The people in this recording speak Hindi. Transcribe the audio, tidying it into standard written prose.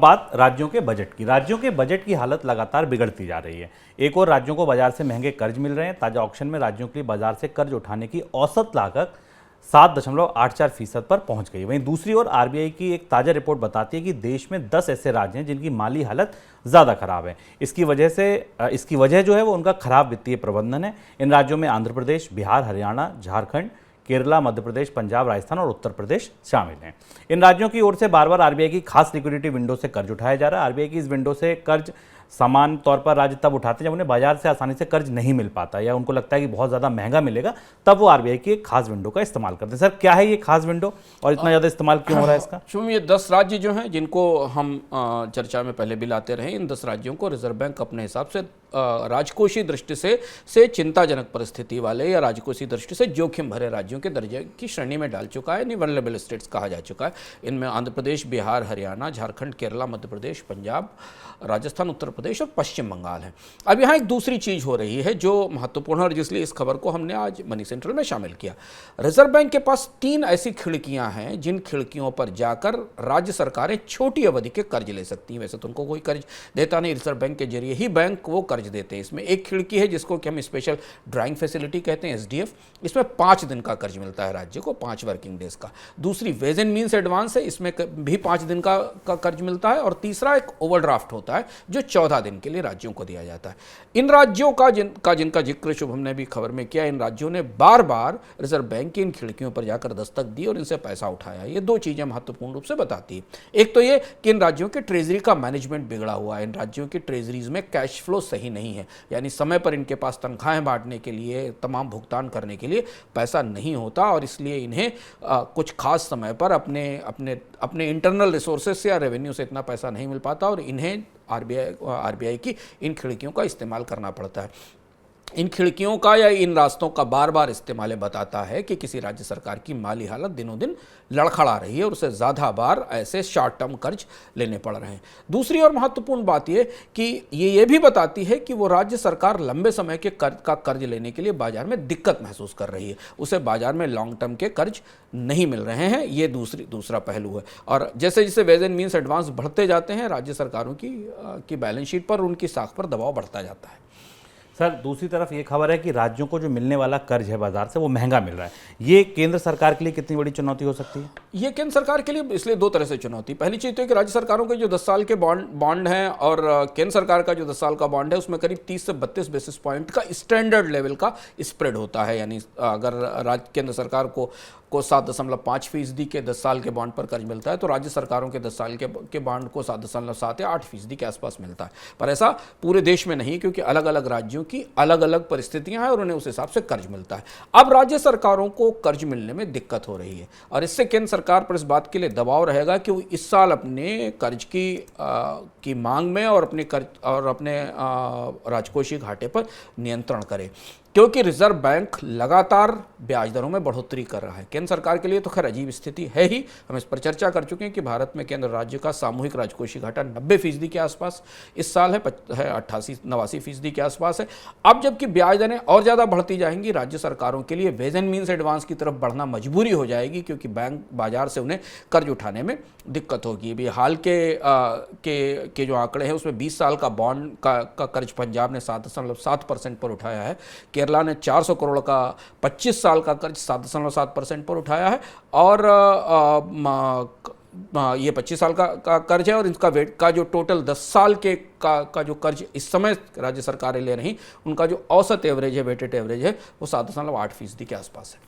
बात राज्यों के बजट की। राज्यों के बजट की हालत लगातार बिगड़ती जा रही है। एक और राज्यों को बाजार से महंगे कर्ज मिल रहे हैं। ताजा ऑक्शन में राज्यों के लिए बाजार से कर्ज उठाने की औसत लागत 7.84% पर पहुंच गई। वहीं दूसरी ओर आरबीआई की एक ताजा रिपोर्ट बताती है कि देश में 10 ऐसे राज्य हैं जिनकी माली हालत ज़्यादा खराब है। इसकी वजह जो है वो उनका खराब वित्तीय प्रबंधन है। इन राज्यों में आंध्र प्रदेश, बिहार, हरियाणा, झारखंड, केरला, मध्य प्रदेश, पंजाब, राजस्थान और उत्तर प्रदेश शामिल हैं। इन राज्यों की ओर से बार बार आरबीआई की खास लिक्विडिटी विंडो से कर्ज उठाया जा रहा है। आरबीआई की इस विंडो से कर्ज समान तौर पर राज्य तब उठाते हैं जब उन्हें बाजार से आसानी से कर्ज नहीं मिल पाता या उनको लगता है कि बहुत ज़्यादा महंगा मिलेगा, तब वो आरबीआई की एक खास विंडो का इस्तेमाल करते हैं। सर, क्या है ये खास विंडो और इतना ज़्यादा इस्तेमाल क्यों हो रहा है इसका? शुभम, ये 10 राज्य जो हैं जिनको हम चर्चा में पहले भी लाते रहे, इन 10 राज्यों को रिजर्व बैंक अपने हिसाब से राजकोषीय दृष्टि से चिंताजनक परिस्थिति वाले या राजकोषीय दृष्टि से जोखिम भरे राज्यों के दर्जे की श्रेणी में डाल चुका है। वल्नरेबल स्टेट्स कहा जा चुका है। इनमें आंध्र प्रदेश, बिहार, हरियाणा, झारखंड, केरला, मध्य प्रदेश, पंजाब, राजस्थान, उत्तर प्रदेश और पश्चिम बंगाल है। अब यहाँ एक दूसरी चीज़ हो रही है जो महत्वपूर्ण है और जिसलिए इस खबर को हमने आज मनी सेंट्रल में शामिल किया। रिजर्व बैंक के पास 3 ऐसी खिड़कियां हैं जिन खिड़कियों पर जाकर राज्य सरकारें छोटी अवधि के कर्ज ले सकती हैं। वैसे तो उनको कोई कर्ज देता नहीं, रिजर्व बैंक के जरिए ही बैंक वो कर्ज देते हैं। इसमें एक खिड़की है जिसको कि हम स्पेशल ड्राइंग फैसिलिटी कहते हैं, एसडीएफ। इसमें 5 दिन का कर्ज मिलता है राज्य को, 5 वर्किंग डेज का। दूसरी वेज एंड मीन्स एडवांस है, इसमें भी 5 दिन का कर्ज मिलता है। और तीसरा एक ओवरड्राफ्ट होता है जो 14 दिन के लिए राज्यों को दिया जाता है। इन राज्यों का जिनका जिक्र शुभम ने भी खबर में किया, इन राज्यों ने बार बार रिजर्व बैंक की इन खिड़कियों पर जाकर दस्तक दी और इनसे पैसा उठाया। ये 2 चीजें महत्वपूर्ण रूप से बताती है। एक तो ये कि इन राज्यों के ट्रेजरी का मैनेजमेंट बिगड़ा हुआ है। इन राज्यों की ट्रेजरीज में कैश फ्लो सही नहीं है, यानी समय पर इनके पास तनख्वाहें बांटने के लिए, तमाम भुगतान करने के लिए पैसा नहीं होता और इसलिए इन्हें कुछ खास समय पर अपने इंटरनल रिसोर्सेज से या रेवेन्यू से इतना पैसा नहीं मिल पाता और इन्हें आरबीआई की इन खिड़कियों का इस्तेमाल करना पड़ता है। इन खिड़कियों का या इन रास्तों का बार बार इस्तेमाल बताता है कि किसी राज्य सरकार की माली हालत दिनों दिन लड़खड़ा रही है और उसे ज़्यादा बार ऐसे शॉर्ट टर्म कर्ज लेने पड़ रहे हैं। दूसरी और महत्वपूर्ण बात यह कि ये भी बताती है कि वो राज्य सरकार लंबे समय के कर्ज लेने के लिए बाजार में दिक्कत महसूस कर रही है। उसे बाजार में लॉन्ग टर्म के कर्ज नहीं मिल रहे हैं। ये दूसरा पहलू है। और जैसे जैसे वेज एंड मीन्स एडवांस बढ़ते जाते हैं, राज्य सरकारों की बैलेंस शीट पर, उनकी साख पर दबाव बढ़ता जाता है। सर, दूसरी तरफ ये खबर है कि राज्यों को जो मिलने वाला कर्ज है बाजार से वो महंगा मिल रहा है। ये केंद्र सरकार के लिए कितनी बड़ी चुनौती हो सकती है? ये केंद्र सरकार के लिए इसलिए 2 तरह से चुनौती। पहली चीज़ तो है कि राज्य सरकारों के जो 10 साल के बॉन्ड हैं और केंद्र सरकार का जो 10 साल का बॉन्ड है उसमें करीब 30 से 32 बेसिस पॉइंट का स्टैंडर्ड लेवल का स्प्रेड होता है। यानी अगर केंद्र सरकार को 7.5% के 10 साल के बॉन्ड पर कर्ज मिलता है तो राज्य सरकारों के 10 साल के बॉन्ड को 7.7 या 8% के आसपास मिलता है। पर ऐसा पूरे देश में नहीं, क्योंकि अलग अलग राज्यों की अलग अलग परिस्थितियां हैं और उन्हें उस हिसाब से कर्ज मिलता है। अब राज्य सरकारों को कर्ज मिलने में दिक्कत हो रही है और इससे केंद्र सरकार पर इस बात के लिए दबाव रहेगा कि वो इस साल अपने कर्ज की मांग में और अपने राजकोषीय घाटे पर नियंत्रण करे, क्योंकि रिजर्व बैंक लगातार ब्याज दरों में बढ़ोतरी कर रहा है। केंद्र सरकार के लिए तो खैर अजीब स्थिति है ही। हम इस पर चर्चा कर चुके हैं कि भारत में केंद्र राज्य का सामूहिक राजकोषीय घाटा 90% के आसपास इस साल है 88-89% के आसपास है। अब जबकि ब्याज दरें और ज़्यादा बढ़ती जाएंगी, राज्य सरकारों के लिए वेज एंड मीन्स एडवांस की तरफ बढ़ना मजबूरी हो जाएगी, क्योंकि बैंक बाजार से उन्हें कर्ज उठाने में दिक्कत होगी। अभी हाल के जो आंकड़े हैं उसमें 20 साल का बॉन्ड का कर्ज पंजाब ने 7.7% पर उठाया है। केरला ने 400 करोड़ का 25 साल का कर्ज 7.7% पर उठाया है और ये 25 साल का कर्ज है और इसका वेट का जो टोटल 10 साल के का जो कर्ज इस समय राज्य सरकारें ले रही, उनका जो औसत एवरेज है, वेटेड एवरेज है, वो 7.8% के आसपास है।